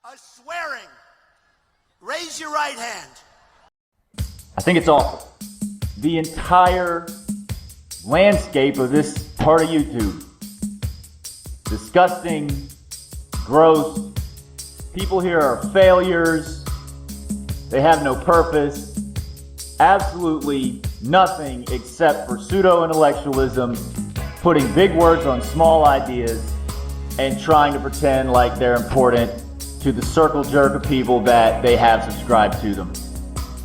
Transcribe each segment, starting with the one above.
a swearing. Raise your right hand. I think it's awful. The entire landscape of this part of YouTube. Disgusting, gross. People here are failures. They have no purpose. Absolutely nothing except for pseudo-intellectualism, putting big words on small ideas, and trying to pretend like they're important to the circle jerk of people that they have subscribed to them.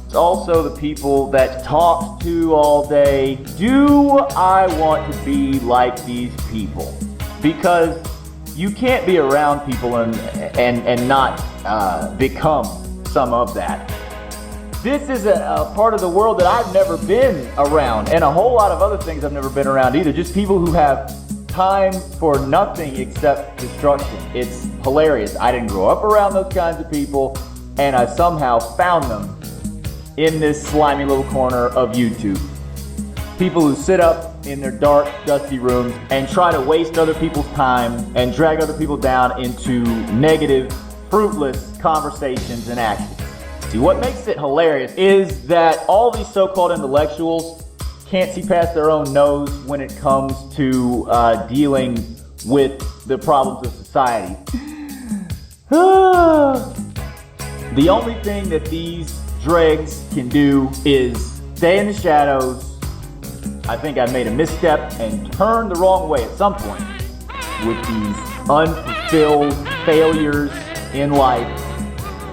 It's also the people that talk to all day. Do I want to be like these people? Because you can't be around people and not become some of that. This is a part of the world that I've never been around, and a whole lot of other things I've never been around either. Just people who have time for nothing except destruction. It's hilarious. I didn't grow up around those kinds of people, and I somehow found them in this slimy little corner of YouTube. People who sit up in their dark, dusty rooms and try to waste other people's time and drag other people down into negative, fruitless conversations and actions. See, what makes it hilarious is that all these so-called intellectuals can't see past their own nose when it comes to dealing with the problems of society. The only thing that these dregs can do is stay in the shadows. I think I made a misstep and turned the wrong way at some point with these unfulfilled failures in life.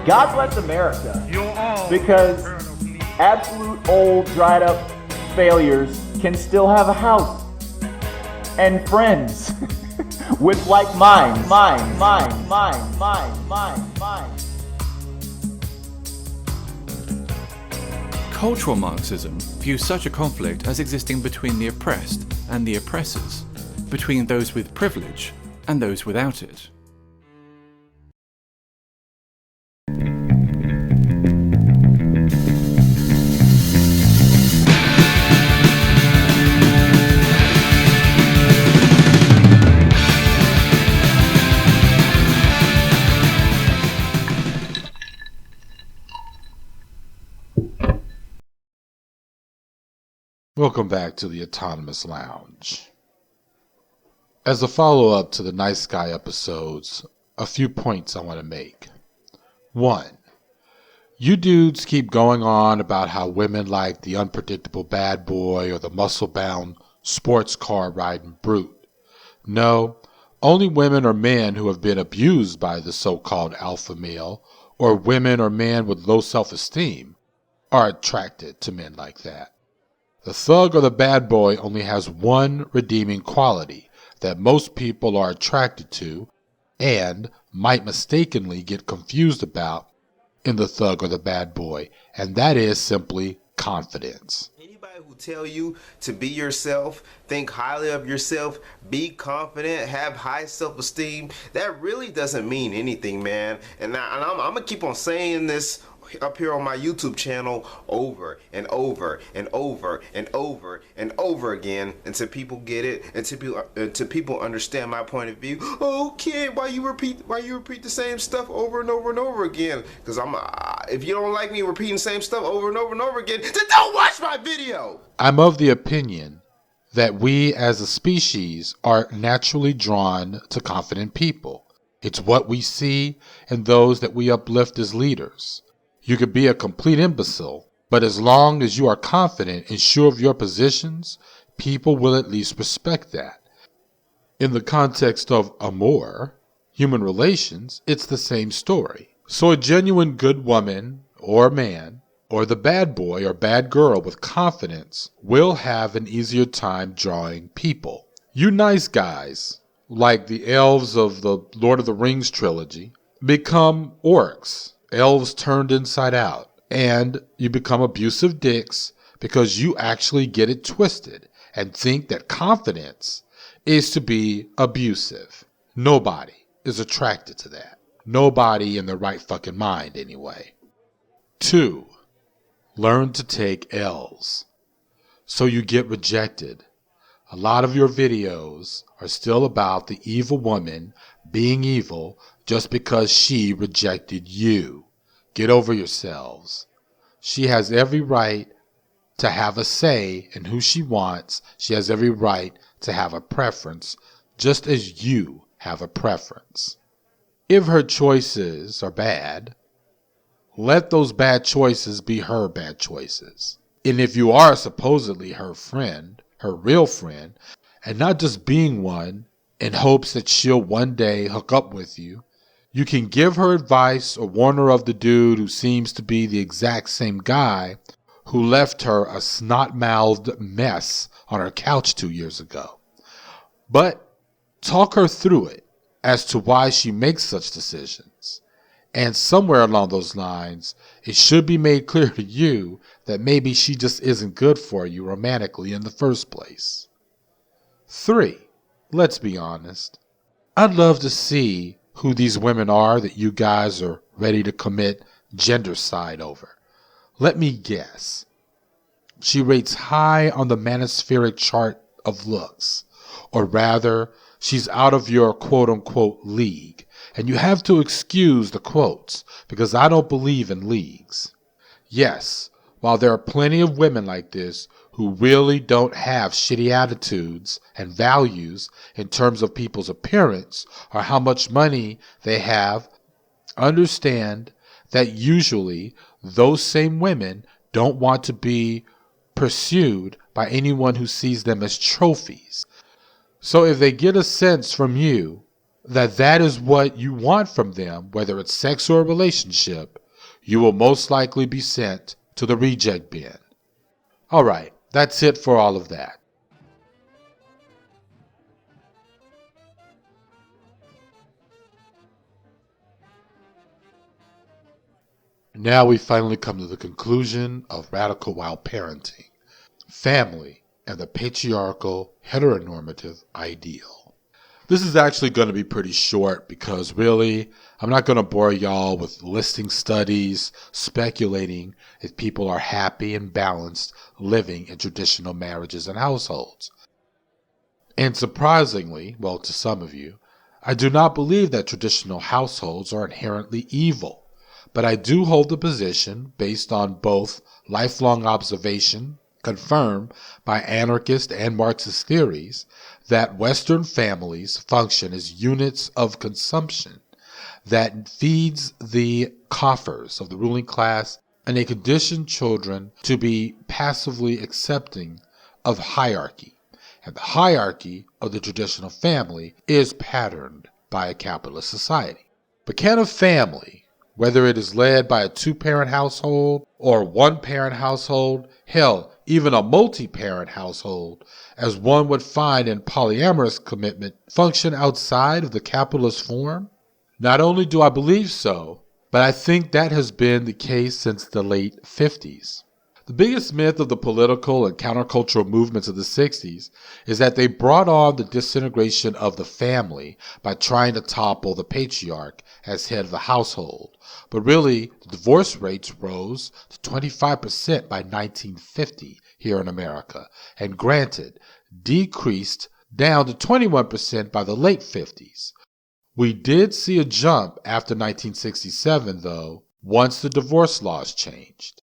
God bless America, because absolute old dried up failures can still have a house and friends with like minds. Cultural Marxism views such a conflict as existing between the oppressed and the oppressors, between those with privilege and those without it. Welcome back to the Autonomist Lounge. As a follow-up to the Nice Guy episodes, a few points I want to make. 1. You dudes keep going on about how women like the unpredictable bad boy or the muscle-bound sports car riding brute. No, only women or men who have been abused by the so-called alpha male, or women or men with low self-esteem, are attracted to men like that. The thug or the bad boy only has one redeeming quality that most people are attracted to and might mistakenly get confused about in the thug or the bad boy, and that is simply confidence. Anybody who tell you to be yourself, think highly of yourself, be confident, have high self-esteem, that really doesn't mean anything, man. And I'm gonna keep on saying this up here on my YouTube channel over and over and over and over and over again until people get it, until people understand my point of view. Oh, kid, why you repeat the same stuff over and over and over again? Because if you don't like me repeating the same stuff over and over and over again, then don't watch my video. I'm of the opinion that we as a species are naturally drawn to confident people. It's what we see in those that we uplift as leaders. You could be a complete imbecile, but as long as you are confident and sure of your positions, people will at least respect that. In the context of amour, human relations, it's the same story. So a genuine good woman or man, or the bad boy or bad girl with confidence, will have an easier time drawing people. You nice guys, like the elves of the Lord of the Rings trilogy, become orcs. Elves turned inside out, and you become abusive dicks because you actually get it twisted and think that confidence is to be abusive. Nobody is attracted to that. Nobody in their right fucking mind anyway. 2. Learn to take L's so you get rejected. A lot of your videos are still about the evil woman being evil just because she rejected you. Get over yourselves. She has every right to have a say in who she wants. She has every right to have a preference, just as you have a preference. If her choices are bad, let those bad choices be her bad choices. And if you are supposedly her friend, her real friend, and not just being one in hopes that she'll one day hook up with you, you can give her advice or warn her of the dude who seems to be the exact same guy who left her a snot-mouthed mess on her couch 2 years ago. But talk her through it as to why she makes such decisions. And somewhere along those lines, it should be made clear to you that maybe she just isn't good for you romantically in the first place. 3. Let's be honest. I'd love to see who these women are that you guys are ready to commit gendercide over. Let me guess. She rates high on the manospheric chart of looks, or rather, she's out of your quote-unquote league. And you have to excuse the quotes, because I don't believe in leagues. Yes, while there are plenty of women like this who really don't have shitty attitudes and values in terms of people's appearance or how much money they have, understand that usually those same women don't want to be pursued by anyone who sees them as trophies. So if they get a sense from you that that is what you want from them, whether it's sex or a relationship, you will most likely be sent to the reject bin. All right, that's it for all of that. Now we finally come to the conclusion of radical wild parenting, family, and the patriarchal heteronormative ideal. This is actually going to be pretty short because really, I'm not going to bore y'all with listing studies, speculating if people are happy and balanced living in traditional marriages and households. And surprisingly, well, to some of you, I do not believe that traditional households are inherently evil. But I do hold the position, based on both lifelong observation, confirmed by anarchist and Marxist theories, that Western families function as units of consumption that feeds the coffers of the ruling class, and they condition children to be passively accepting of hierarchy. And the hierarchy of the traditional family is patterned by a capitalist society. But can a family, whether it is led by a two-parent household or one-parent household, hell, even a multi-parent household, as one would find in polyamorous commitment, function outside of the capitalist form? Not only do I believe so, but I think that has been the case since the late 50s. The biggest myth of the political and countercultural movements of the 60s is that they brought on the disintegration of the family by trying to topple the patriarch as head of the household. But really, the divorce rates rose to 25% by 1950 here in America, and granted, decreased down to 21% by the late 50s. We did see a jump after 1967, though, once the divorce laws changed.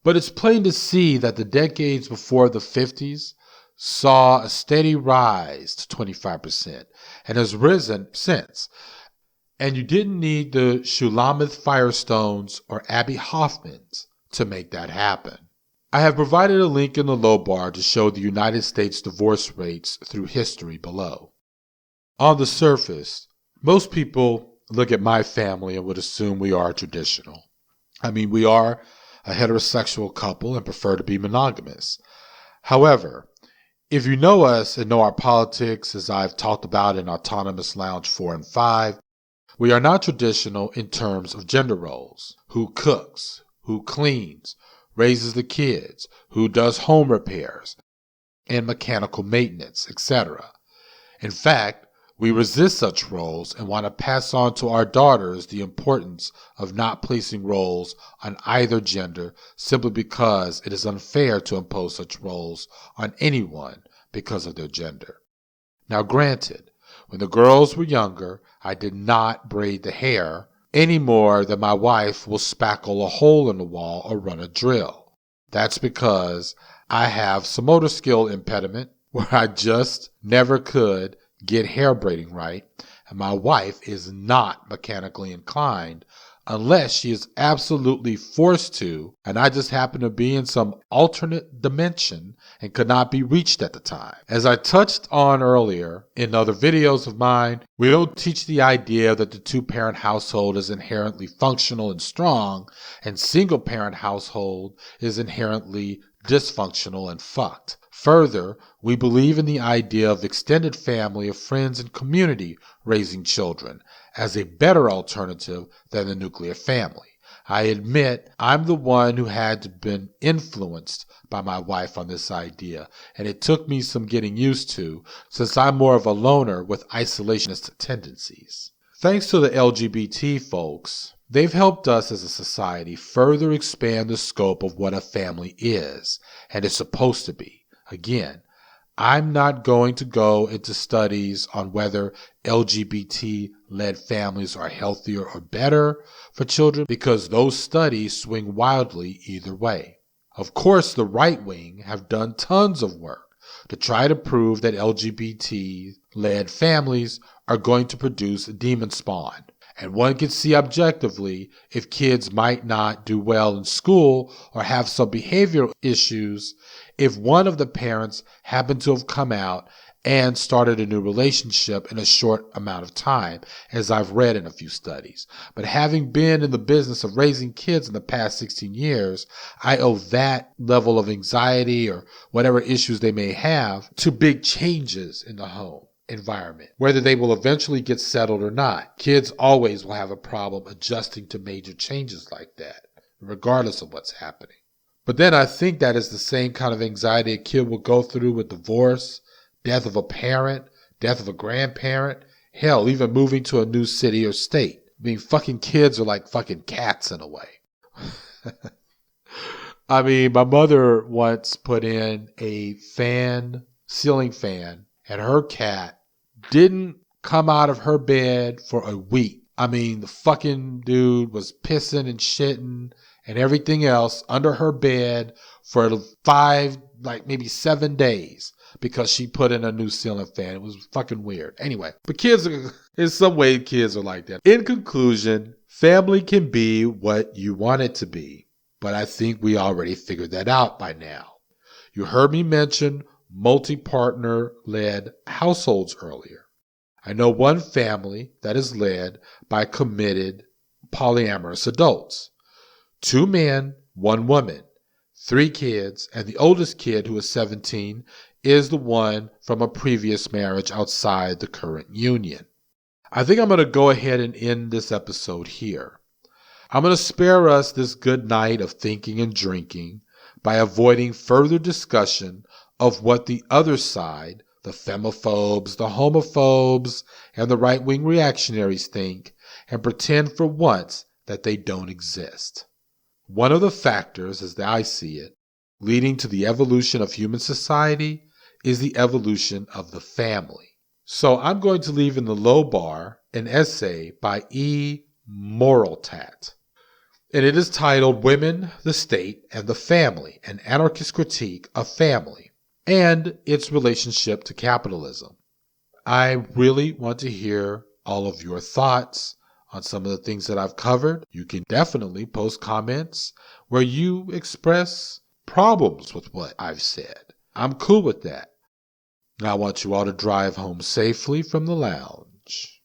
But it's plain to see that the decades before the 50s saw a steady rise to 25% and has risen since. And you didn't need the Shulamith Firestones or Abby Hoffmans to make that happen. I have provided a link in the low bar to show the United States divorce rates through history below. On the surface, most people look at my family and would assume we are traditional. I mean, we are a heterosexual couple and prefer to be monogamous. However, if you know us and know our politics, as I've talked about in Autonomist Lounge 4 and 5, we are not traditional in terms of gender roles. Who cooks, who cleans, raises the kids, who does home repairs and mechanical maintenance, etc. In fact, we resist such roles and want to pass on to our daughters the importance of not placing roles on either gender simply because it is unfair to impose such roles on anyone because of their gender. Now granted, when the girls were younger, I did not braid the hair any more than my wife will spackle a hole in the wall or run a drill. That's because I have some motor skill impediment where I just never could get hair braiding right, and my wife is not mechanically inclined unless she is absolutely forced to, and I just happen to be in some alternate dimension and could not be reached at the time. As I touched on earlier in other videos of mine, we don't teach the idea that the two-parent household is inherently functional and strong, and single-parent household is inherently dysfunctional and fucked. Further, we believe in the idea of extended family of friends and community raising children as a better alternative than the nuclear family. I admit I'm the one who had to been influenced by my wife on this idea, and it took me some getting used to since I'm more of a loner with isolationist tendencies. Thanks to the LGBT folks, they've helped us as a society further expand the scope of what a family is and is supposed to be. Again, I'm not going to go into studies on whether LGBT-led families are healthier or better for children because those studies swing wildly either way. Of course, the right wing have done tons of work to try to prove that LGBT-led families are going to produce demon spawn. And one can see objectively if kids might not do well in school or have some behavioral issues if one of the parents happened to have come out and started a new relationship in a short amount of time, as I've read in a few studies. But having been in the business of raising kids in the past 16 years, I owe that level of anxiety or whatever issues they may have to big changes in the home environment. Whether they will eventually get settled or not, kids always will have a problem adjusting to major changes like that, regardless of what's happening. But then I think that is the same kind of anxiety a kid will go through with divorce, death of a parent, death of a grandparent, hell, even moving to a new city or state. I mean, fucking kids are like fucking cats in a way. I mean, my mother once put in a ceiling fan, and her cat didn't come out of her bed for a week. I mean, the fucking dude was pissing and shitting and everything else under her bed for 5, like maybe 7 days because she put in a new ceiling fan. It was fucking weird. Anyway, but kids are, in some way, kids are like that. In conclusion, family can be what you want it to be, but I think we already figured that out by now. You heard me mention multi-partner-led households earlier. I know one family that is led by committed polyamorous adults. 2 men, 1 woman, 3 kids, and the oldest kid, who is 17, is the one from a previous marriage outside the current union. I think I'm going to go ahead and end this episode here. I'm going to spare us this good night of thinking and drinking by avoiding further discussion of what the other side, the femophobes, the homophobes, and the right-wing reactionaries think, and pretend for once that they don't exist. One of the factors, as I see it, leading to the evolution of human society is the evolution of the family. So I'm going to leave in the low bar an essay by E. Moraltat, and it is titled Women, the State, and the Family, an Anarchist Critique of Family and its Relationship to Capitalism. I really want to hear all of your thoughts on some of the things that I've covered. You can definitely post comments where you express problems with what I've said. I'm cool with that. I want you all to drive home safely from the lounge.